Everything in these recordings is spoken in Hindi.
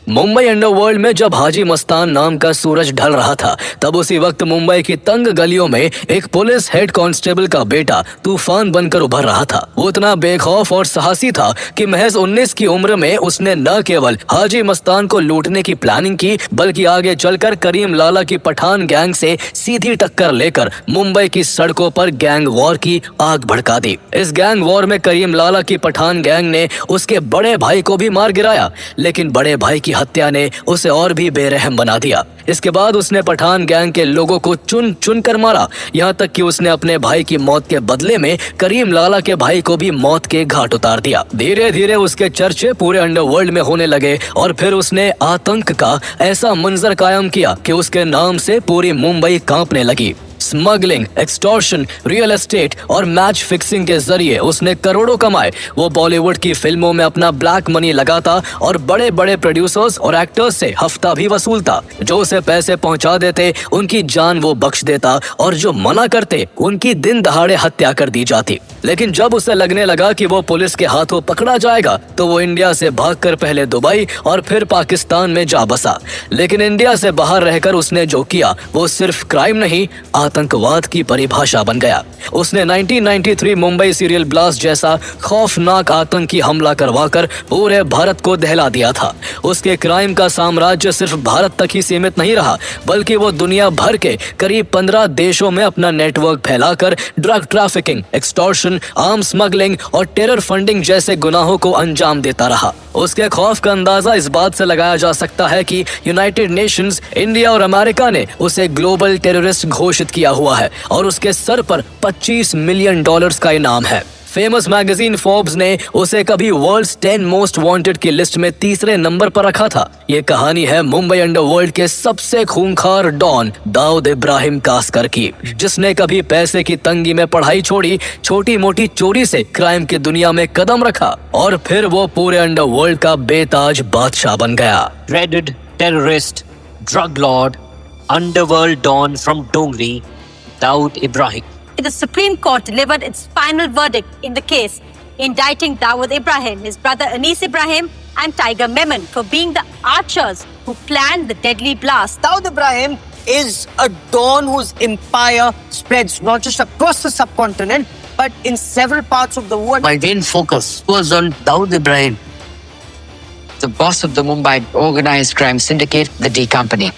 मुंबई अंडरवर्ल्ड में जब हाजी मस्तान नाम का सूरज ढल रहा था, तब उसी वक्त मुंबई की तंग गलियों में एक पुलिस हेड कांस्टेबल का बेटा तूफान बनकर उभर रहा था। वो इतना बेखौफ और साहसी था कि महज 19 की उम्र में उसने न केवल हाजी मस्तान को लूटने की प्लानिंग की, बल्कि आगे चलकर करीम लाला की पठान गैंग से सीधी टक्कर लेकर मुंबई की सड़कों पर गैंग वॉर की आग भड़का दी। इस गैंग वॉर में करीम लाला की पठान गैंग ने उसके बड़े भाई को भी मार गिराया, लेकिन बड़े भाई की हत्या ने उसे और भी बेरहम बना दिया। इसके बाद उसने पठान गैंग के लोगों को चुन चुन कर मारा, यहाँ तक कि उसने अपने भाई की मौत के बदले में करीम लाला के भाई को भी मौत के घाट उतार दिया। धीरे धीरे उसके चर्चे पूरे अंडरवर्ल्ड में होने लगे और फिर उसने आतंक का ऐसा मंजर कायम किया कि उसके नाम से पूरी मुंबई कांपने लगी। स्मगलिंग, एक्सटॉर्शन, रियल एस्टेट और मैच फिक्सिंग के जरिए उसने करोड़ों कमाए। वो बॉलीवुड की फिल्मों में अपना ब्लैक मनी लगाता और बड़े बड़े प्रोड्यूसर्स और एक्टर्स से हफ्ता भी वसूलता। जो उसे पैसे पहुंचा देते उनकी जान वो बख्श देता और जो मना करते उनकी दिन दहाड़े हत्या कर दी जाती। लेकिन जब उसे लगने लगा कि वो पुलिस के हाथों पकड़ा जाएगा, तो वो इंडिया से भागकर पहले दुबई और फिर पाकिस्तान में जा बसा। लेकिन इंडिया से बाहर रहकर उसने जो किया वो सिर्फ क्राइम नहीं, आतंकवाद की परिभाषा बन गया। उसने 1993 मुंबई सीरियल ब्लास्ट जैसा खौफनाक आतंकी हमला करवाकर पूरे भारत को दहला दिया था। उसके क्राइम का साम्राज्य सिर्फ भारत तक ही सीमित नहीं रहा, बल्कि वो दुनिया भर के करीब 15 देशों में अपना नेटवर्क फैलाकर drug trafficking, extortion, arms smuggling और टेरर फंडिंग जैसे गुनाहों को अंजाम देता रहा। उसके खौफ का अंदाजा इस बात से लगाया जा सकता है कि यूनाइटेड नेशंस, इंडिया और अमेरिका ने उसे ग्लोबल टेररिस्ट घोषित किया हुआ है और उसके सर पर $25 मिलियन का इनाम है। फेमस मैगजीन फोर्ब्स ने उसे कभी वर्ल्ड्स 10 मोस्ट वांटेड की लिस्ट में तीसरे नंबर पर रखा था। ये कहानी है मुंबई अंडरवर्ल्ड के सबसे खूंखार डॉन दाऊद इब्राहिम कासकर की, जिसने कभी पैसे की तंगी में पढ़ाई छोड़ी, छोटी मोटी चोरी से क्राइम की दुनिया में कदम रखा और फिर वो पूरे अंडरवर्ल्ड का बेताज बादशाह बन गया। Dreaded terrorist, drug lord, underworld don from Dongri, Dawood Ibrahim. The Supreme Court delivered its final verdict in the case, indicting Dawood Ibrahim, his brother Anis Ibrahim, and Tiger Memon for being the archers who planned the deadly blast. Dawood Ibrahim is a don whose empire spreads not just across the subcontinent, but in several parts of the world. My main focus was on Dawood Ibrahim, the boss of the Mumbai organized crime syndicate, the D Company.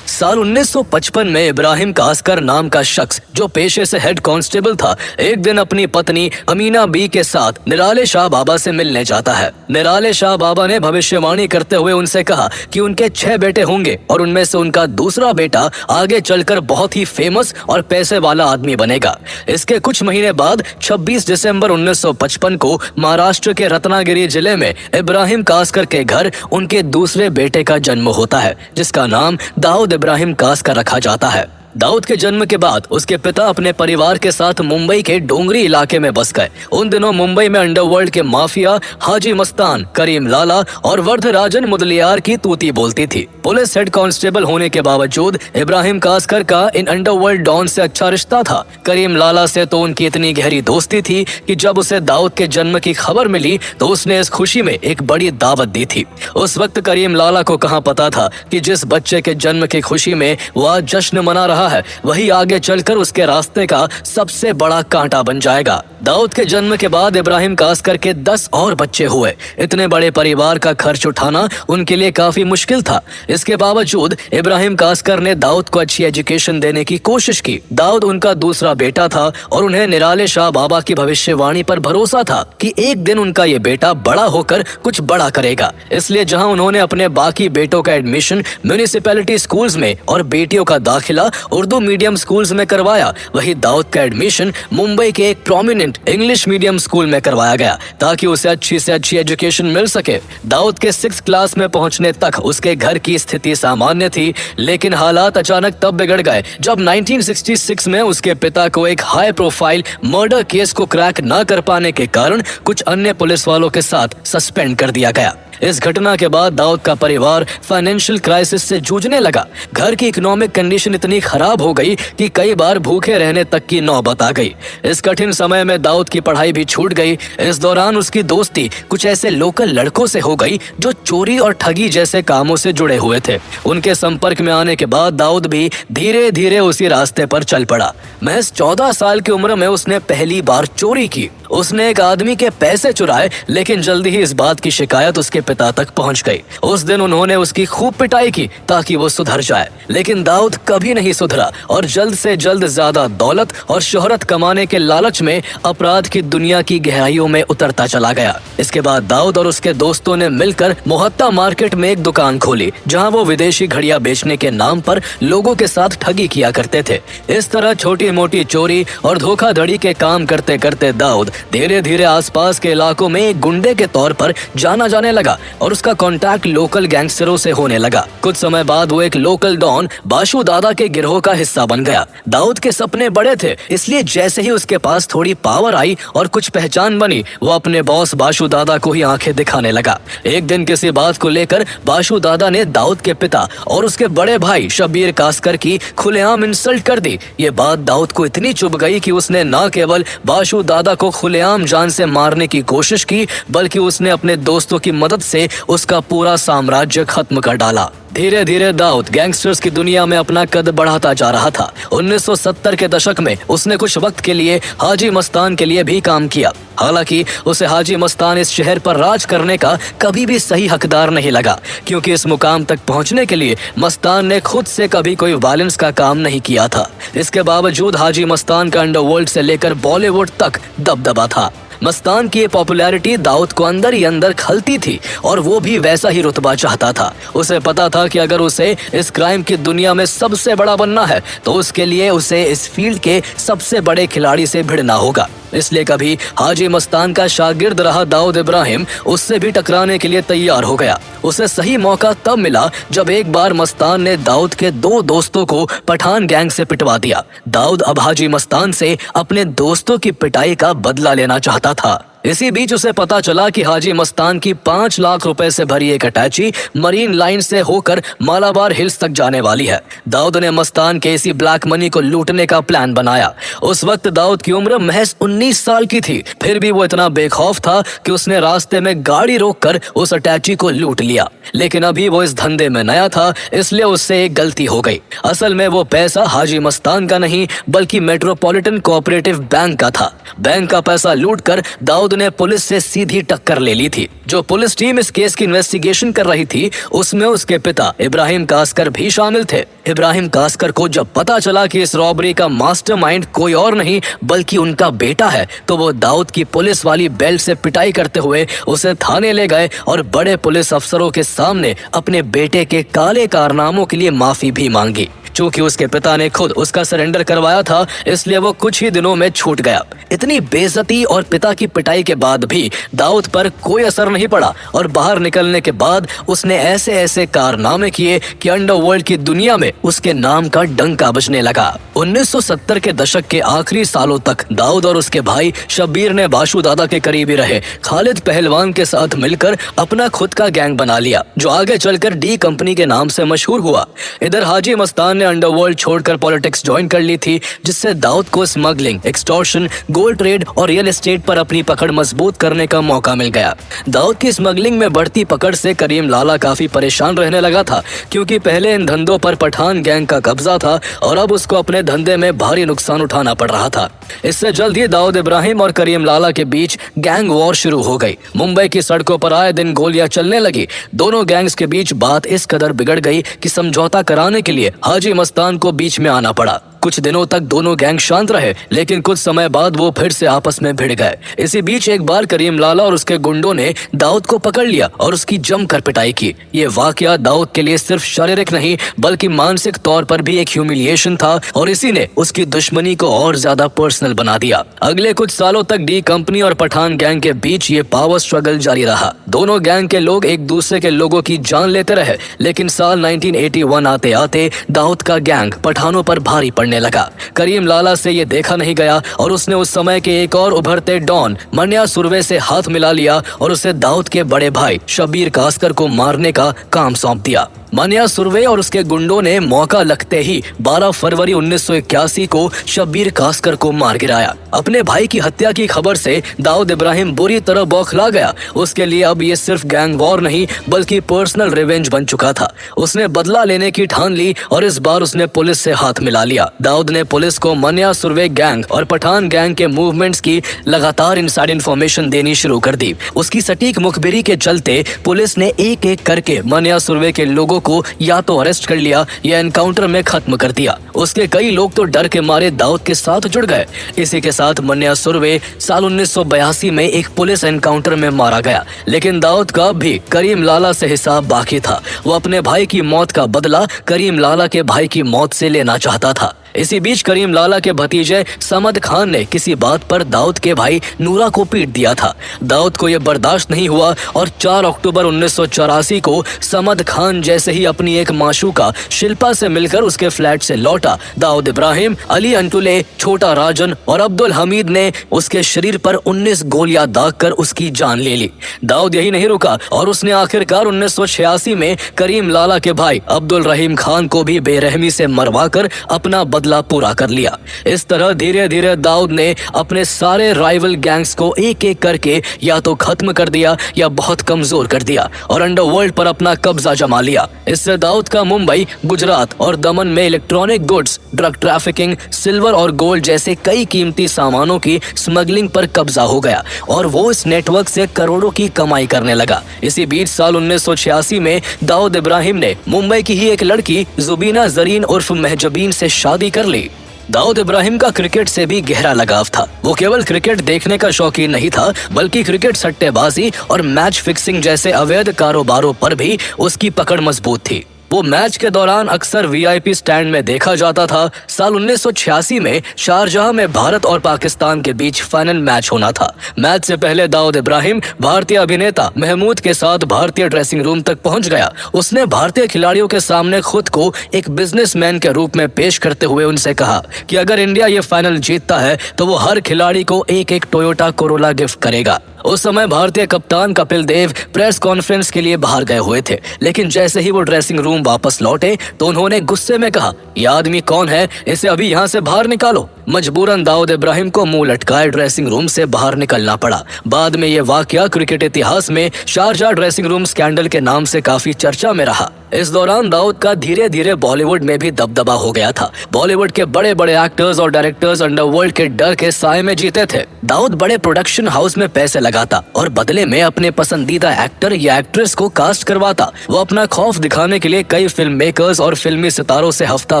साल 1955 में इब्राहिम कासकर नाम का शख्स, जो पेशे से हेड कांस्टेबल था, एक दिन अपनी पत्नी अमीना बी के साथ निराले शाह बाबा से मिलने जाता है। निराले शाह बाबा ने भविष्यवाणी करते हुए उनसे कहा कि उनके 6 बेटे होंगे और उनमें से उनका दूसरा बेटा आगे चलकर बहुत ही फेमस और पैसे वाला आदमी बनेगा। इसके कुछ महीने बाद 26 दिसंबर 1955 को महाराष्ट्र के रत्नागिरी जिले में इब्राहिम कासकर के घर उनके दूसरे बेटे का जन्म होता है, जिसका नाम दाऊद इब्राहिम कासकर रखा जाता है। दाऊद के जन्म के बाद उसके पिता अपने परिवार के साथ मुंबई के डोंगरी इलाके में बस गए। उन दिनों मुंबई में अंडरवर्ल्ड के माफिया हाजी मस्तान, करीम लाला और वर्धराजन मुदलियार की तूती बोलती थी। पुलिस हेड कांस्टेबल होने के बावजूद इब्राहिम कासकर का इन अंडरवर्ल्ड डॉन से अच्छा रिश्ता था। करीम लाला से तो उनकी इतनी गहरी दोस्ती थी कि जब उसे दाऊद के जन्म की खबर मिली तो उसने इस खुशी में एक बड़ी दावत दी थी। उस वक्त करीम लाला को कहाँ पता था कि जिस बच्चे के जन्म की खुशी में वो आज जश्न मना रहा है, वही आगे चलकर उसके रास्ते का सबसे बड़ा कांटा बन जाएगा। दाऊद के जन्म के बाद इब्राहिम कासकर के 10 और बच्चे हुए। इतने बड़े परिवार का खर्च उठाना उनके लिए काफी मुश्किल था। इसके बावजूद इब्राहिम कासकर ने दाऊद को अच्छी एजुकेशन देने की कोशिश की। दाऊद उनका दूसरा बेटा था और उन्हें निराले शाह बाबा की भविष्यवाणी पर भरोसा था कि एक दिन उनका ये बेटा बड़ा होकर कुछ बड़ा करेगा। इसलिए जहां उन्होंने अपने बाकी बेटों का एडमिशन म्युनिसिपैलिटी स्कूल्स में और बेटियों का दाखिला उर्दू मीडियम स्कूल्स में करवाया, वही दाऊद का एडमिशन मुंबई के एक प्रोमिनेंट इंग्लिश मीडियम स्कूल में करवाया गया ताकि उसे अच्छी से अच्छी एजुकेशन मिल सके। दाऊद के 6th क्लास में पहुंचने तक उसके घर की स्थिति सामान्य थी, लेकिन हालात अचानक तब बिगड़ गए जब 1966 में उसके पिता को एक हाई प्रोफाइल मर्डर केस को क्रैक न कर पाने के कारण कुछ अन्य पुलिस वालों के साथ सस्पेंड कर दिया गया। इस घटना के बाद दाऊद का परिवार फाइनेंशियल क्राइसिस से जूझने लगा। घर की इकोनॉमिक कंडीशन इतनी खराब हो गई कि कई बार भूखे रहने तक की नौबत आ गई। इस कठिन समय में दाऊद की पढ़ाई भी छूट गई। इस दौरान उसकी दोस्ती कुछ ऐसे लोकल लड़कों से हो गई जो चोरी और ठगी जैसे कामों से जुड़े हुए थे। उनके संपर्क में आने के बाद दाऊद भी धीरे धीरे उसी रास्ते पर चल पड़ा। महज 14 साल की उम्र में उसने पहली बार चोरी की। उसने एक आदमी के पैसे चुराए, लेकिन जल्दी ही इस बात की शिकायत उसके पिता तक पहुंच गई। उस दिन उन्होंने उसकी खूब पिटाई की ताकि वो सुधर जाए, लेकिन दाऊद कभी नहीं सुधरा और जल्द से जल्द ज्यादा दौलत और शोहरत कमाने के लालच में अपराध की दुनिया की गहराइयों में उतरता चला गया। इसके बाद दाऊद और उसके दोस्तों ने मिलकर मोहत्ता मार्केट में एक दुकान खोली, जहां वो विदेशी घड़ियां बेचने के नाम पर लोगों के साथ ठगी किया करते थे। इस तरह छोटी मोटी चोरी और धोखाधड़ी के काम करते करते दाऊद धीरे धीरे आसपास के इलाकों में एक गुंडे के तौर पर जाना जाने लगा और उसका कांटेक्ट लोकल गैंगस्टरों से होने लगा। कुछ समय बाद वो एक लोकल डॉन बाशु दादा के गिरोह का हिस्सा बन गया। दाऊद के सपने बड़े थे, इसलिए जैसे ही उसके पास थोड़ी पावर आई और कुछ पहचान बनी, वो अपने बॉस बाशु दादा को ही आंखें दिखाने लगा। एक दिन किसी बात को लेकर बाशु दादा ने दाऊद के पिता और उसके बड़े भाई शब्बीर कास्कर की खुलेआम इंसल्ट कर दी। ये बात दाऊद को इतनी चुभ गई कि उसने न केवल बाशु दादा को खुलेआम जान से मारने की कोशिश की, बल्कि उसने अपने दोस्तों की मदद से उसका पूरा साम्राज्य खत्म कर डाला। धीरे धीरे दाऊद गैंगस्टर्स की दुनिया में अपना कद बढ़ाता जा रहा था। 1970 के दशक में उसने कुछ वक्त के लिए हाजी मस्तान के लिए भी काम किया। हालांकि उसे हाजी मस्तान इस शहर पर राज करने का कभी भी सही हकदार नहीं लगा, क्योंकि इस मुकाम तक पहुंचने के लिए मस्तान ने खुद से कभी कोई वायलेंस का काम नहीं किया था। इसके बावजूद हाजी मस्तान का अंडरवर्ल्ड से लेकर बॉलीवुड तक दबदबा था। मस्तान की पॉपुलैरिटी दाऊद को अंदर ही अंदर खलती थी और वो भी वैसा ही रुतबा चाहता था। उसे पता था कि अगर उसे इस क्राइम की दुनिया में सबसे बड़ा बनना है तो उसके लिए उसे इस फील्ड के सबसे बड़े खिलाड़ी से भिड़ना होगा। इसलिए कभी हाजी मस्तान का शागिर्द रहा दाऊद इब्राहिम उससे भी टकराने के लिए तैयार हो गया। उसे सही मौका तब मिला जब एक बार मस्तान ने दाऊद के 2 दोस्तों को पठान गैंग से पिटवा दिया। दाऊद अब हाजी मस्तान से अपने दोस्तों की पिटाई का बदला लेना चाहता था। इसी बीच उसे पता चला कि हाजी मस्तान की 5 लाख रुपए से भरी एक अटैची मरीन लाइन से होकर मालाबार हिल्स तक जाने वाली है। दाऊद ने मस्तान के इसी ब्लैक मनी को लूटने का प्लान बनाया। उस वक्त दाऊद की उम्र महज 19 साल की थी, फिर भी वो इतना बेखौफ था कि उसने रास्ते में गाड़ी रोककर उस अटैची को लूट लिया। लेकिन अभी वो इस धंधे में नया था, इसलिए उससे एक गलती हो गई। असल में वो पैसा हाजी मस्तान का नहीं बल्कि मेट्रोपॉलिटन कोऑपरेटिव बैंक का था। बैंक का पैसा लूटकर दाऊद ने पुलिस से सीधी टक्कर ले ली थी। जो पुलिस टीम इस केस की इन्वेस्टिगेशन कर रही थी उसमें उसके पिता इब्राहिम कास्कर भी शामिल थे। इब्राहिम कास्कर को जब पता चला कि इस रॉबरी का मास्टरमाइंड कोई और नहीं बल्कि उनका बेटा है, तो वो दाऊद की पुलिस वाली बेल्ट से पिटाई करते हुए उसे थाने ले गए और बड़े पुलिस अफसरों के सामने अपने बेटे के काले कारनामों के लिए माफी भी मांगी। चूंकि उसके पिता ने खुद उसका सरेंडर करवाया था, इसलिए वो कुछ ही दिनों में छूट गया। इतनी बेइज्जती और पिता की पिटाई के बाद भी दाऊद पर कोई असर नहीं पड़ा और बाहर निकलने के बाद उसने ऐसे ऐसे कारनामे किए कि अंडरवर्ल्ड की दुनिया में उसके नाम का डंका बजने लगा। 1970 के दशक के आखिरी सालों तक दाऊद और उसके भाई शब्बीर ने बाशु दादा के करीबी रहे खालिद पहलवान के साथ मिलकर अपना खुद का गैंग बना लिया, जो आगे चलकर डी कंपनी के नाम से मशहूर हुआ। इधर हाजी मस्तान अंडरवर्ल्ड छोड़कर पॉलिटिक्स ज्वाइन कर ली थी, जिससे दाऊद को स्मगलिंग, एक्सटॉर्शन, गोल्ड ट्रेड और रियल एस्टेट पर अपनी पकड़ मजबूत करने का मौका मिल गया। दाऊद की स्मगलिंग में बढ़ती पकड़ से करीम लाला काफी परेशान रहने लगा था, क्योंकि पहले इन धंधों पर पठान गैंग का कब्जा था और अब उसको अपने धंधे में भारी नुकसान उठाना पड़ रहा था। इससे जल्द ही दाऊद इब्राहिम और करीम लाला के बीच गैंग वॉर शुरू हो गई। मुंबई की सड़कों पर आए दिन गोलियां चलने लगी। दोनों गैंग्स के बीच बात इस कदर बिगड़ गई कि समझौता कराने के लिए हाजी मस्तान को बीच में आना पड़ा। कुछ दिनों तक दोनों गैंग शांत रहे, लेकिन कुछ समय बाद वो फिर से आपस में भिड़ गए। इसी बीच एक बार करीम लाला और उसके गुंडों ने दाऊद को पकड़ लिया और उसकी जमकर पिटाई की। ये वाकया दाऊद के लिए सिर्फ शारीरिक नहीं बल्कि मानसिक तौर पर भी एक ह्यूमिलिएशन था और इसी ने उसकी दुश्मनी को और ज्यादा पर्सनल बना दिया। अगले कुछ सालों तक डी कंपनी और पठान गैंग के बीच ये पावर स्ट्रगल जारी रहा। दोनों गैंग के लोग एक दूसरे के लोगों की जान लेते रहे, लेकिन साल 1981 आते आते दाऊद का गैंग पठानों पर भारी पड़ने बनने लगा। करीम लाला से ये देखा नहीं गया और उसने उस समय के एक और उभरते डॉन मन्या सुरवे से हाथ मिला लिया और उसे दाऊद के बड़े भाई शब्बीर कासकर को मारने का काम सौंप दिया। मन्या सुरवे और उसके गुंडों ने मौका लगते ही 12 फरवरी 1981 को शब्बीर कासकर को मार गिराया। अपने भाई की हत्या की खबर से दाऊद इब्राहिम बुरी तरह बौखला गया। उसके लिए अब ये सिर्फ गैंग वॉर नहीं बल्कि पर्सनल रिवेंज बन चुका था। उसने बदला लेने की ठान ली और इस बार उसने पुलिस से हाथ मिला लिया। दाऊद ने पुलिस को मन्या सुरवे गैंग और पठान गैंग के मूवमेंट्स की लगातार इनसाइड इंफॉर्मेशन देनी शुरू कर दी। उसकी सटीक मुखबिरी के चलते पुलिस ने एक एक करके मन्या सुरवे के लोगों को या तो अरेस्ट कर लिया या एनकाउंटर में खत्म कर दिया। उसके कई लोग तो डर के मारे दाऊद के साथ जुड़ गए। इसी के साथ मन्या सुरवे साल 1982 में एक पुलिस एनकाउंटर में मारा गया। लेकिन दाऊद का भी करीम लाला से हिसाब बाकी था। वो अपने भाई की मौत का बदला करीम लाला के भाई की मौत से लेना चाहता था। इसी बीच करीम लाला के भतीजे समद खान ने किसी बात पर दाऊद के भाई नूरा को पीट दिया था। दाऊद को यह बर्दाश्त नहीं हुआ और 4 अक्टूबर 1984 को समद खान जैसे ही अपनी एक माशूका शिल्पा से मिलकर उसके फ्लैट से लौटा, दाऊद इब्राहिम, अली अंटुले, छोटा राजन और अब्दुल हमीद ने उसके शरीर पर 19 गोलियां दागकर उसकी जान ले ली। दाऊद यही नहीं रुका और उसने आखिरकार 1986 में करीम लाला के भाई अब्दुल रहीम खान को भी बेरहमी से मरवाकर अपना बदला पूरा कर लिया। इस तरह धीरे धीरे दाऊद ने अपने सारे राइवल गैंग्स को एक एक करके या तो खत्म कर दिया या बहुत कमजोर कर दिया और अंडरवर्ल्ड पर अपना कब्जा जमा लिया। इससे दाऊद का मुंबई, गुजरात और दमन में electronic goods, drug trafficking, silver और गोल्ड जैसे कई कीमती सामानों की स्मगलिंग पर कब्जा हो गया और वो इस नेटवर्क से करोड़ों की कमाई करने लगा। इसी बीच साल 1986 में दाऊद इब्राहिम ने मुंबई की ही एक लड़की जुबीना जरीन उर्फ महजबीन से शादी कर ली। दाऊद इब्राहिम का क्रिकेट से भी गहरा लगाव था। वो केवल क्रिकेट देखने का शौकीन नहीं था बल्कि क्रिकेट सट्टेबाजी और मैच फिक्सिंग जैसे अवैध कारोबारों पर भी उसकी पकड़ मजबूत थी। वो मैच के दौरान अक्सर वीआईपी स्टैंड में देखा जाता था। साल 1986 में शारजाह में भारत और पाकिस्तान के बीच फाइनल मैच होना था। मैच से पहले दाऊद इब्राहिम भारतीय अभिनेता महमूद के साथ भारतीय ड्रेसिंग रूम तक पहुंच गया। उसने भारतीय खिलाड़ियों के सामने खुद को एक बिजनेसमैन के रूप में पेश करते हुए उनसे कहा कि अगर इंडिया ये फाइनल जीतता है तो वो हर खिलाड़ी को एक टोयोटा कोरोला गिफ्ट करेगा। उस समय भारतीय कप्तान कपिल देव प्रेस कॉन्फ्रेंस के लिए बाहर गए हुए थे, लेकिन जैसे ही वो ड्रेसिंग रूम वापस लौटे तो उन्होंने गुस्से में कहा, यह आदमी कौन है, इसे अभी यहाँ से बाहर निकालो। मजबूरन दाऊद इब्राहिम को मुंह लटकाए ड्रेसिंग रूम से बाहर निकलना पड़ा। बाद में ये वाकया क्रिकेट इतिहास में शारजाह ड्रेसिंग रूम स्कैंडल के नाम से काफी चर्चा में रहा। इस दौरान दाऊद का धीरे धीरे बॉलीवुड में भी दबदबा हो गया था। बॉलीवुड के बड़े बड़े एक्टर्स और डायरेक्टर्स अंडरवर्ल्ड के डर के साए में जीते थे। दाऊद बड़े प्रोडक्शन हाउस में पैसे लगाता और बदले में अपने पसंदीदा एक्टर या एक्ट्रेस को कास्ट करवाता। वो अपना खौफ दिखाने के लिए कई फिल्म मेकर्स और फिल्मी सितारों से हफ्ता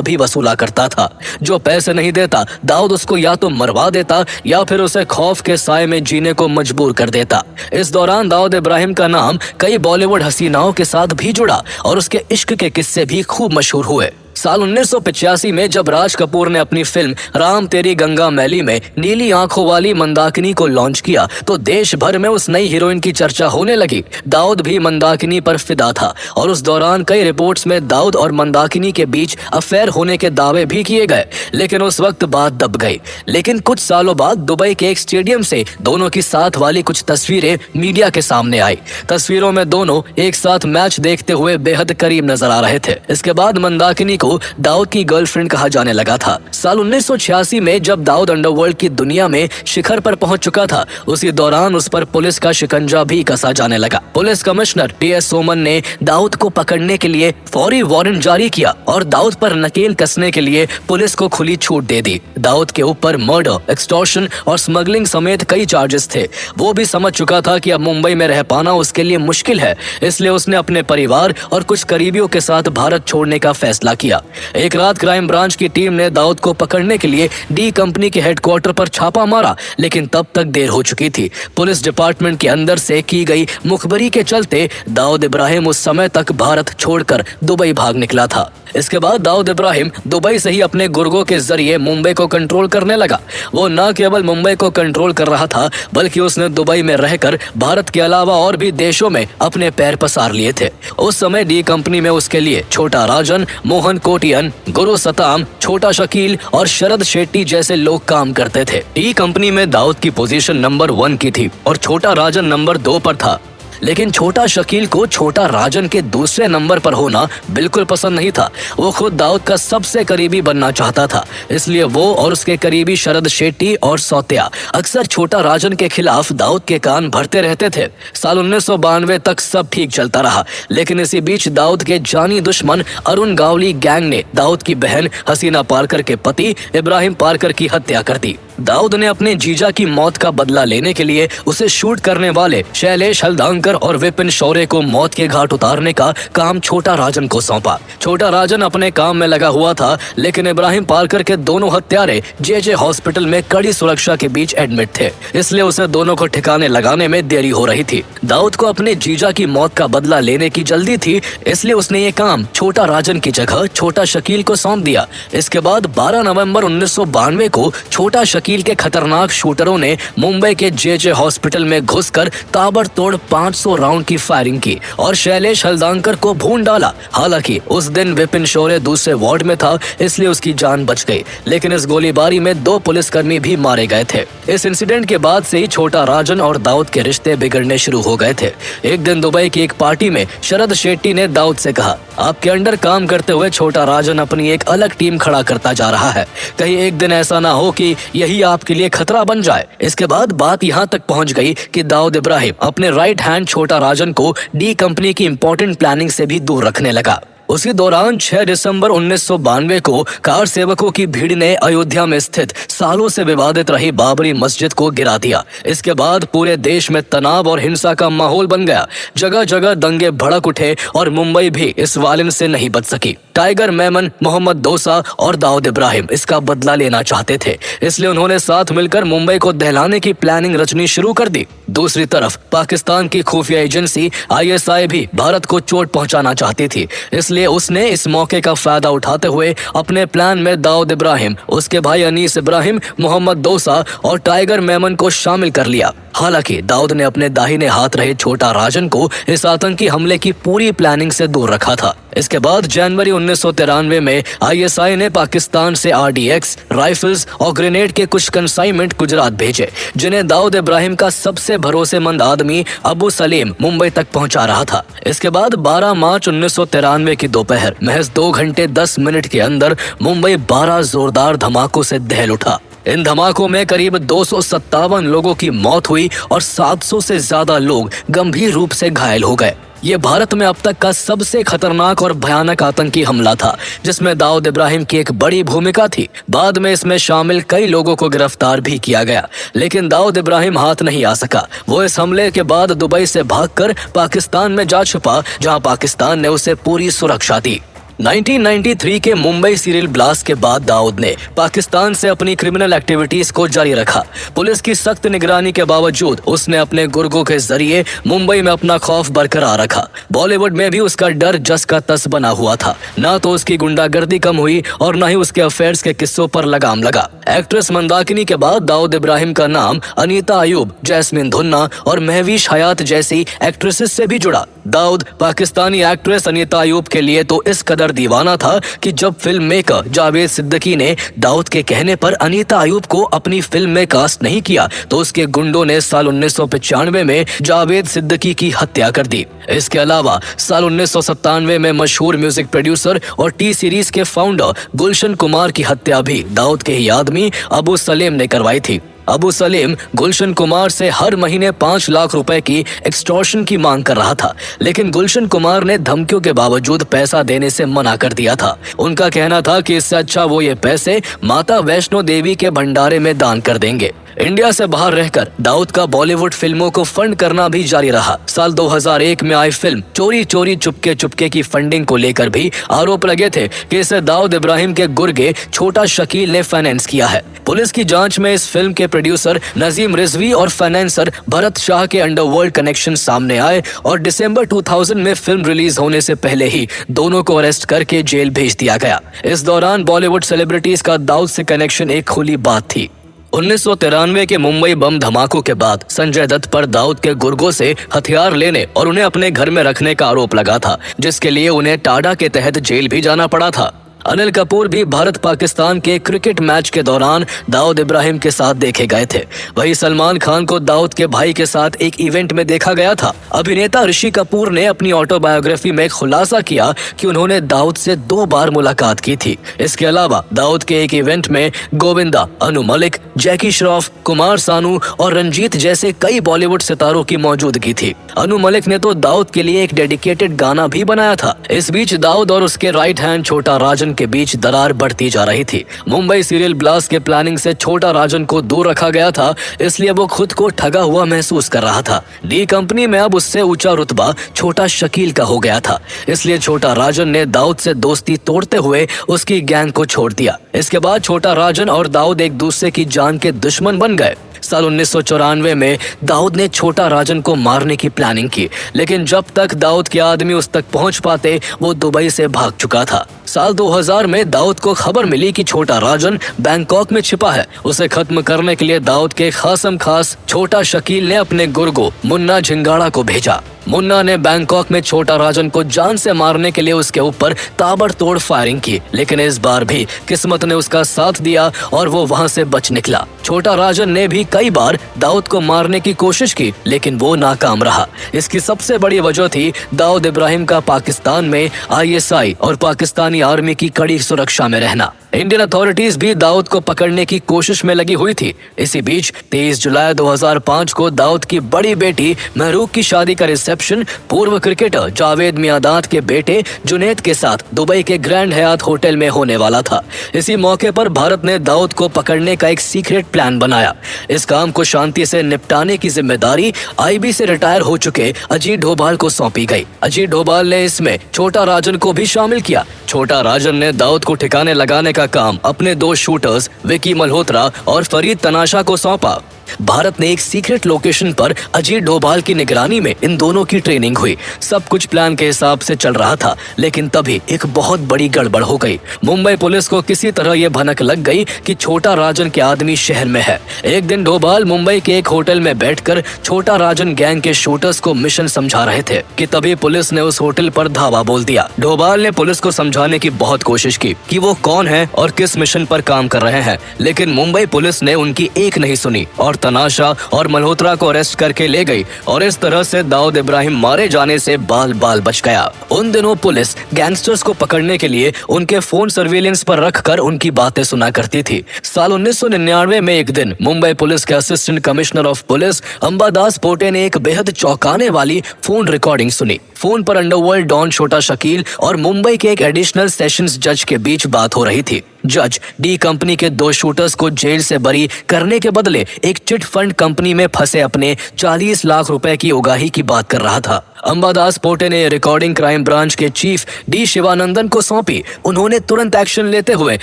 भी वसूला करता था। जो पैसे नहीं देता दाऊद उसको या तो मरवा देता या फिर उसे खौफ के साए में जीने को मजबूर कर देता। इस दौरान दाऊद इब्राहिम का नाम कई बॉलीवुड हसीनाओं के साथ भी जुड़ा और उसके इश्क के किस्से भी खूब मशहूर हुए। साल 1985 में जब राज कपूर ने अपनी फिल्म राम तेरी गंगा मैली में नीली आंखों वाली मंदाकिनी को लॉन्च किया तो देश भर में उस नई हीरोइन की चर्चा होने लगी। दाऊद भी मंदाकिनी पर फिदा था और उस दौरान कई रिपोर्ट्स में दाऊद और मंदाकिनी के बीच अफेयर होने के दावे भी किए गए, लेकिन उस वक्त बात दब गई। लेकिन कुछ सालों बाद दुबई के एक स्टेडियम से दोनों की साथ वाली कुछ तस्वीरें मीडिया के सामने आई। तस्वीरों में दोनों एक साथ मैच देखते हुए बेहद करीब नजर आ रहे थे। इसके बाद मंदाकिनी को दाऊद की गर्लफ्रेंड कहा जाने लगा था। साल 1986 में जब दाऊद अंडरवर्ल्ड की दुनिया में शिखर पर पहुंच चुका था, उसी दौरान उस पर पुलिस का शिकंजा भी कसा जाने लगा। पुलिस कमिश्नर टीएस सोमन ने दाऊद को पकड़ने के लिए फौरी वारंट जारी किया और दाऊद पर नकेल कसने के लिए पुलिस को खुली छूट दे दी। दाऊद के ऊपर मर्डर, एक्सटॉर्शन और स्मगलिंग समेत कई चार्जेस थे। वो भी समझ चुका था कि अब मुंबई में रह पाना उसके लिए मुश्किल है, इसलिए उसने अपने परिवार और कुछ करीबियों के साथ भारत छोड़ने का फैसला किया। एक रात क्राइम ब्रांच की टीम ने दाऊद को पकड़ने के लिए डी कंपनी के हेडक्वार्टर पर छापा मारा, लेकिन तब तक देर हो चुकी थी। पुलिस डिपार्टमेंट के अंदर से की गई मुखबरी के चलते दाऊद इब्राहिम उस समय तक भारत छोड़कर दुबई भाग निकला था। इसके बाद दाऊद इब्राहिम दुबई से ही अपने गुर्गों के जरिए मुंबई को कंट्रोल करने लगा। वो न केवल मुंबई को कंट्रोल कर रहा था बल्कि उसने दुबई में रहकर भारत के अलावा और भी देशों में अपने पैर पसार लिए थे। उस समय डी कंपनी में उसके लिए छोटा राजन, मोहन कोटियन, गुरु सताम, छोटा शकील और शरद शेट्टी जैसे लोग काम करते थे। डी कंपनी में दाऊद की पोजीशन नंबर 1 की थी और छोटा राजन नंबर 2 पर था। लेकिन छोटा शकील को छोटा राजन के दूसरे नंबर पर होना बिल्कुल पसंद नहीं था। वो खुद दाऊद का सबसे करीबी बनना चाहता था, इसलिए वो और उसके करीबी शरद शेट्टी और सौत्या अक्सर छोटा राजन के खिलाफ दाऊद के कान भरते रहते थे। साल 1992 तक सब ठीक चलता रहा, लेकिन इसी बीच दाऊद के जानी दुश्मन अरुण गावली गैंग ने दाऊद की बहन हसीना पारकर के पति इब्राहिम पारकर की हत्या कर दी। दाऊद ने अपने जीजा की मौत का बदला लेने के लिए उसे शूट करने वाले शैलेश हल्दांकर और विपिन शौर्य को मौत के घाट उतारने का काम छोटा राजन को सौंपा। छोटा राजन अपने काम में लगा हुआ था, लेकिन इब्राहिम पारकर के दोनों हत्यारे जे हॉस्पिटल में कड़ी सुरक्षा के बीच एडमिट थे, इसलिए उसे दोनों को ठिकाने लगाने में देरी हो रही थी। दाऊद को अपने जीजा की मौत का बदला लेने की जल्दी थी, इसलिए उसने ये काम छोटा राजन की जगह छोटा शकील को सौंप दिया। इसके बाद 12 नवंबर 1992 को छोटा शकील के खतरनाक शूटरों ने मुंबई के जे हॉस्पिटल में घुसकर ताबड़तोड़ 500 राउंड की फायरिंग की और शैलेश हल्दांकर को भून डाला। हालांकि उस दिन विपिन शौर्य दूसरे वार्ड में था, इसलिए उसकी जान बच गई, लेकिन इस गोलीबारी में 2 पुलिसकर्मी भी मारे गए थे। इस इंसिडेंट के बाद से ही छोटा राजन और दाऊद के रिश्ते बिगड़ने शुरू हो गए थे। एक दिन दुबई की एक पार्टी में शरद शेट्टी ने दाऊद से कहा, आपके अंडर काम करते हुए छोटा राजन अपनी एक अलग टीम खड़ा करता जा रहा है, कहीं एक दिन ऐसा ना हो कि यही आपके लिए खतरा बन जाए। इसके बाद बात यहाँ तक पहुँच गई कि दाऊद इब्राहिम अपने राइट हैंड छोटा राजन को डी कंपनी की इंपॉर्टेंट प्लानिंग से भी दूर रखने लगा। उसी दौरान 6 दिसंबर 1992 को कार सेवकों की भीड़ ने अयोध्या में स्थित सालों से विवादित रही बाबरी मस्जिद को गिरा दिया। इसके बाद पूरे देश में तनाव और हिंसा का माहौल बन गया। जगह जगह दंगे भड़क उठे और मुंबई भी इस वायलेंस से नहीं बच सकी। टाइगर मेमन, मोहम्मद दोसा और दाऊद इब्राहिम इसका बदला लेना चाहते थे, इसलिए उन्होंने साथ मिलकर मुंबई को दहलाने की प्लानिंग रचनी शुरू कर दी। दूसरी तरफ पाकिस्तान की खुफिया एजेंसी ISI भी भारत को चोट पहुंचाना चाहती थी, इसलिए उसने इस मौके का फायदा उठाते हुए अपने प्लान में दाऊद इब्राहिम, उसके भाई अनीस इब्राहिम, मोहम्मद दोसा और टाइगर मेमन को शामिल कर लिया। हालांकि दाऊद ने अपने दाहिने हाथ रहे छोटा राजन को इस आतंकी हमले की पूरी प्लानिंग से दूर रखा था। इसके बाद जनवरी 1993 में ISI ने पाकिस्तान से RDX, राइफल्स और ग्रेनेड के कुछ कंसाइनमेंट गुजरात भेजे, जिन्हें दाऊद इब्राहिम का सबसे भरोसेमंद आदमी अबू सलीम मुंबई तक पहुंचा रहा था। इसके बाद 12 मार्च 1993 की दोपहर महज 2 घंटे 10 मिनट के अंदर मुंबई 12 जोरदार धमाकों से दहल उठा। इन धमाकों में करीब 257 लोगों की मौत हुई और 700 से ज्यादा लोग गंभीर रूप से घायल हो गए। ये भारत में अब तक का सबसे खतरनाक और भयानक आतंकी हमला था, जिसमें दाऊद इब्राहिम की एक बड़ी भूमिका थी। बाद में इसमें शामिल कई लोगों को गिरफ्तार भी किया गया, लेकिन दाऊद इब्राहिम हाथ नहीं आ सका। वो इस हमले के बाद दुबई से भागकर पाकिस्तान में जा छुपा, जहां पाकिस्तान ने उसे पूरी सुरक्षा दी। 1993 के मुंबई सीरियल ब्लास्ट के बाद दाऊद ने पाकिस्तान से अपनी क्रिमिनल एक्टिविटीज को जारी रखा। पुलिस की सख्त निगरानी के बावजूद उसने अपने गुर्गों के जरिए मुंबई में अपना खौफ बरकरार रखा। बॉलीवुड में भी उसका डर जस का तस बना हुआ था। ना तो उसकी गुंडागर्दी कम हुई और न ही उसके अफेयर्स के किस्सों पर लगाम लगा। एक्ट्रेस मंदाकिनी के बाद दाऊद इब्राहिम का नाम अनीता अयूब, जैस्मिन धुन्ना और महवीश हयात जैसी एक्ट्रेसेस से भी जुड़ा। दाऊद पाकिस्तानी एक्ट्रेस अनीता अयूब के लिए तो इस कदर दीवाना था कि जब फिल्म मेकर जावेद सिद्दीकी ने दाऊद के कहने पर अनीता अयूब को अपनी फिल्म में कास्ट नहीं किया, तो उसके गुंडों ने साल 1995 में जावेद सिद्दीकी की हत्या कर दी। इसके अलावा साल 1997 में मशहूर म्यूजिक प्रोड्यूसर और टी सीरीज के फाउंडर गुलशन कुमार की हत्या भी दाऊद के ही आदमी अबू सलीम ने करवाई थी। अबू सलीम गुलशन कुमार से हर महीने 5 लाख रुपए की एक्सटॉर्शन की मांग कर रहा था, लेकिन गुलशन कुमार ने धमकियों के बावजूद पैसा देने से मना कर दिया था। उनका कहना था कि इससे अच्छा वो ये पैसे माता वैष्णो देवी के भंडारे में दान कर देंगे। इंडिया से बाहर रहकर दाऊद का बॉलीवुड फिल्मों को फंड करना भी जारी रहा। साल 2001 में आई फिल्म चोरी चोरी चुपके चुपके की फंडिंग को लेकर भी आरोप लगे थे कि इसे दाऊद इब्राहिम के गुर्गे छोटा शकील ने फाइनेंस किया है। पुलिस की जांच में इस फिल्म के प्रोड्यूसर नजीम रिजवी और फाइनेंसर भरत शाह के अंडरवर्ल्ड कनेक्शन सामने आए और दिसंबर 2000 में फिल्म रिलीज होने से पहले ही दोनों को अरेस्ट करके जेल भेज दिया गया। इस दौरान बॉलीवुड सेलिब्रिटीज का दाऊद से कनेक्शन एक खुली बात थी। 1993 के मुंबई बम धमाकों के बाद संजय दत्त पर दाऊद के गुर्गों से हथियार लेने और उन्हें अपने घर में रखने का आरोप लगा था, जिसके लिए उन्हें टाडा के तहत जेल भी जाना पड़ा था। अनिल कपूर भी भारत पाकिस्तान के क्रिकेट मैच के दौरान दाऊद इब्राहिम के साथ देखे गए थे। वहीं सलमान खान को दाऊद के भाई के साथ एक इवेंट में देखा गया था। अभिनेता ऋषि कपूर ने अपनी ऑटोबायोग्राफी में खुलासा किया कि उन्होंने दाऊद से 2 बार मुलाकात की थी। इसके अलावा दाऊद के एक इवेंट में गोविंदा, अनु मलिक, जैकी श्रॉफ, कुमार सानू और रंजीत जैसे कई बॉलीवुड सितारों की मौजूदगी थी। अनु मलिक ने तो दाऊद के लिए एक डेडिकेटेड गाना भी बनाया था। इस बीच दाऊद और उसके राइट हैंड छोटा राजन के बीच दरार बढ़ती जा रही थी। मुंबई सीरियल ब्लास्ट के प्लानिंग से छोटा राजन को दूर रखा गया था, इसलिए वो खुद को ठगा हुआ महसूस कर रहा था। डी कंपनी में अब उससे ऊंचा रुतबा छोटा शकील का हो गया था, इसलिए छोटा राजन ने दाऊद से दोस्ती तोड़ते हुए उसकी गैंग को छोड़ दिया। इसके बाद छोटा राजन और दाऊद एक दूसरे की जान के दुश्मन बन गए। साल 1994 में दाऊद ने छोटा राजन को मारने की प्लानिंग की, लेकिन जब तक दाऊद के आदमी उस तक पहुंच पाते वो दुबई से भाग चुका था। साल 2000 में दाऊद को खबर मिली कि छोटा राजन बैंकॉक में छिपा है। उसे खत्म करने के लिए दाऊद के खासम खास छोटा शकील ने अपने गुर्गो मुन्ना झिंगाड़ा को भेजा। मुन्ना ने बैंकॉक में छोटा राजन को जान से मारने के लिए उसके ऊपर ताबड़तोड़ फायरिंग की, लेकिन इस बार भी किस्मत ने उसका साथ दिया और वो वहां से बच निकला। छोटा राजन ने भी कई बार दाऊद को मारने की कोशिश की, लेकिन वो नाकाम रहा। इसकी सबसे बड़ी वजह थी दाऊद इब्राहिम का पाकिस्तान में ISI और पाकिस्तानी आर्मी की कड़ी सुरक्षा में रहना। इंडियन अथॉरिटीज भी दाऊद को पकड़ने की कोशिश में लगी हुई थी। इसी बीच 23 जुलाई 2005 को दाऊद की बड़ी बेटी महरूक की शादी का रिसेप्शन पूर्व क्रिकेटर जावेद मियादाद के बेटे जुनैद के साथ दुबई के ग्रैंड हयात होटल में होने वाला था। इसी मौके पर भारत ने दाऊद को पकड़ने का एक सीक्रेट प्लान बनाया। इस काम को शांति से निपटाने की जिम्मेदारी IB से रिटायर हो चुके अजीत डोभाल को सौंपी गई। अजीत डोभाल ने इसमें छोटा राजन को भी शामिल किया। छोटा राजन ने दाऊद को ठिकाने लगाने का काम अपने 2 शूटर्स विकी मल्होत्रा और फरीद तनाशा को सौंपा। भारत ने एक सीक्रेट लोकेशन पर अजीत डोभाल की निगरानी में इन दोनों की ट्रेनिंग हुई। सब कुछ प्लान के हिसाब से चल रहा था, लेकिन तभी एक बहुत बड़ी गड़बड़ हो गई। मुंबई पुलिस को किसी तरह ये भनक लग गई कि छोटा राजन के आदमी शहर में है। एक दिन डोभाल मुंबई के एक होटल में बैठकर छोटा राजन गैंग के शूटर्स को मिशन समझा रहे थे कि तभी पुलिस ने उस होटल पर धावा बोल दिया। डोभाल ने पुलिस को समझाने की बहुत कोशिश की कि वो कौन है और किस मिशन पर काम कर रहे हैं, लेकिन मुंबई पुलिस ने उनकी एक नहीं सुनी और तनाशा और मल्होत्रा को अरेस्ट करके ले गई और इस तरह से दाऊद इब्राहिम मारे जाने से बाल बाल बच गया। उन दिनों पुलिस गैंगस्टर्स को पकड़ने के लिए उनके फोन सर्विलेंस पर रखकर उनकी बातें सुना करती थी। साल 1999 में एक दिन मुंबई पुलिस के assistant commissioner of police Ambadas Pote ने एक बेहद चौंकाने वाली फोन रिकॉर्डिंग सुनी। फोन पर अंडरवर्ल्ड डॉन छोटा शकील और मुंबई के एक एडिशनल सेशंस जज के बीच बात हो रही थी। जज डी कंपनी के 2 शूटर्स को जेल से बरी करने के बदले एक चिट फंड कंपनी में फंसे अपने 40 लाख रुपए की उगाही की बात कर रहा था। अंबादास पोटे ने रिकॉर्डिंग क्राइम ब्रांच के चीफ डी शिवानंदन को सौंपी। उन्होंने तुरंत एक्शन लेते हुए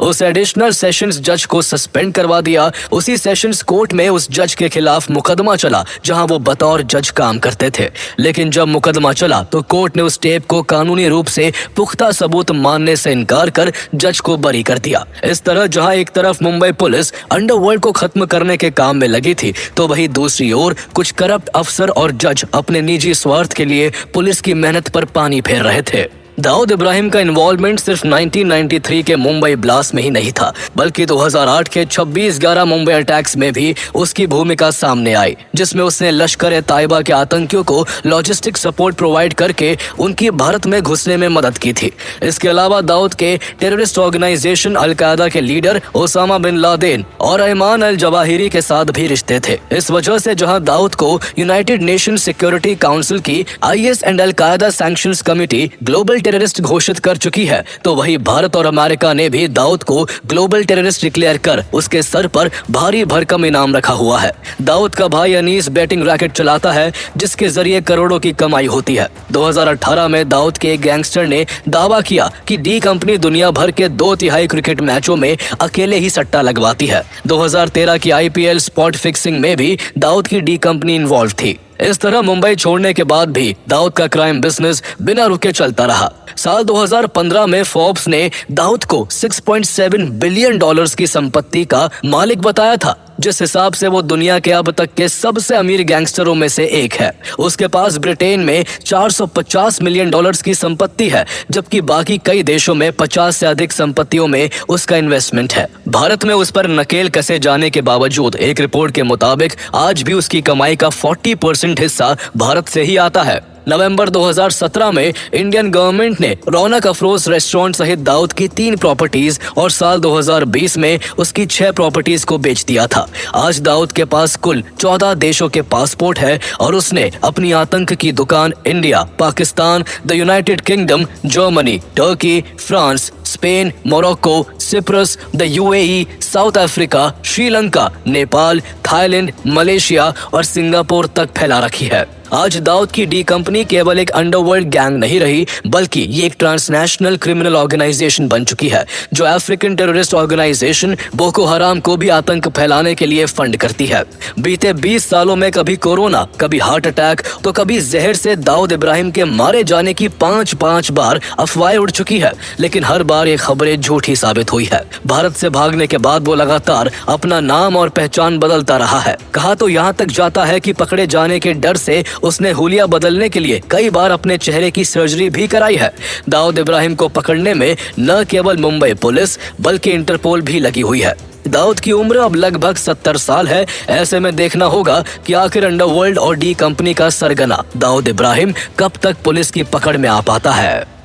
उस एडिशनल सेशंस जज को सस्पेंड करवा दिया। उसी सेशंस कोर्ट में उस जज के खिलाफ मुकदमा चला जहां वो बतौर जज काम करते थे, लेकिन जब मुकदमा चला तो कोर्ट ने उस टेप को कानूनी रूप से पुख्ता सबूत मानने से इनकार कर जज को बरी कर दिया। इस तरह जहां एक तरफ मुंबई पुलिस अंडरवर्ल्ड को खत्म करने के काम में लगी थी, तो वहीं दूसरी ओर कुछ करप्ट अफसर और जज अपने निजी स्वार्थ के लिए पुलिस की मेहनत पर पानी फेर रहे थे। दाऊद इब्राहिम का इन्वॉल्वमेंट सिर्फ 1993 के मुंबई ब्लास्ट में ही नहीं था, बल्कि 2008 के 26/11 मुंबई अटैक्स में भी उसकी भूमिका सामने आई, जिसमें उसने लश्कर-ए-ताइबा के आतंकियों को लॉजिस्टिक सपोर्ट प्रोवाइड करके उनकी भारत में घुसने में मदद की थी। इसके अलावा दाऊद के टेररिस्ट ऑर्गेनाइजेशन अल-कायदा के लीडर ओसामा बिन लादेन और अयमान अल जवाहिरी के साथ भी रिश्ते थे। इस वजह से जहां दाऊद को यूनाइटेड नेशन सिक्योरिटी काउंसिल की IS and Al Qaeda sanctions committee global terrorist घोषित कर चुकी है, तो वही भारत और अमेरिका ने भी दाऊद को ग्लोबल टेररिस्ट डिक्लेयर कर उसके सर पर भारी भरकम इनाम रखा हुआ है। दाऊद का भाई अनीस बैटिंग रैकेट चलाता है, जिसके जरिए करोड़ों की कमाई होती है। 2018 में दाऊद के एक गैंगस्टर ने दावा किया कि डी कंपनी दुनिया भर के 2/3 क्रिकेट मैचों में अकेले ही सट्टा लगवाती है। 2013 की IPL स्पॉट फिक्सिंग में भी दाऊद की डी कंपनी इन्वॉल्व थी। इस तरह मुंबई छोड़ने के बाद भी दाऊद का क्राइम बिजनेस बिना रुके चलता रहा। साल 2015 में फोर्ब्स ने दाऊद को $6.7 बिलियन की संपत्ति का मालिक बताया था। जिस हिसाब से वो दुनिया के अब तक के सबसे अमीर गैंगस्टरों में से एक है। उसके पास ब्रिटेन में 450 मिलियन डॉलर्स की संपत्ति है, जबकि बाकी कई देशों में 50 से अधिक संपत्तियों में उसका इन्वेस्टमेंट है। भारत में उस पर नकेल कसे जाने के बावजूद एक रिपोर्ट के मुताबिक आज भी उसकी कमाई का 40% हिस्सा भारत से ही आता है। नवंबर 2017 में इंडियन गवर्नमेंट ने रौनक अफरोज रेस्टोरेंट सहित दाऊद की 3 प्रॉपर्टीज और साल 2020 में उसकी 6 प्रॉपर्टीज को बेच दिया था। आज दाऊद के पास कुल 14 देशों के पासपोर्ट है और उसने अपनी आतंक की दुकान India, Pakistan, the United kingdom, Germany, Turkey, France, Spain, Morocco, Cyprus, the UAE, south Africa, Sri Lanka, Nepal, Thailand, Malaysia और सिंगापुर तक फैला रखी है। आज दाऊद की डी कंपनी केवल एक अंडरवर्ल्ड गैंग नहीं रही, बल्कि ये एक ट्रांसनेशनल क्रिमिनल ऑर्गेनाइजेशन बन चुकी है, जो अफ्रीकन टेररिस्ट ऑर्गेनाइजेशन बोको हराम को भी आतंक फैलाने के लिए फंड करती है। बीते 20 सालों में कभी कोरोना, कभी हार्ट अटैक, तो कभी जहर से दाऊद इब्राहिम के मारे जाने की 5 बार अफवाहें उड़ चुकी है, लेकिन हर बार ये खबरें झूठी साबित हुई है। भारत से भागने के बाद वो लगातार अपना नाम और पहचान बदलता रहा है। कहा तो यहाँ तक जाता है कि पकड़े जाने के डर से उसने हुलिया बदलने के लिए कई बार अपने चेहरे की सर्जरी भी कराई है। दाऊद इब्राहिम को पकड़ने में न केवल मुंबई पुलिस बल्कि इंटरपोल भी लगी हुई है। दाऊद की उम्र अब लगभग 70 साल है। ऐसे में देखना होगा कि आखिर अंडरवर्ल्ड और डी कंपनी का सरगना दाऊद इब्राहिम कब तक पुलिस की पकड़ में आ पाता है।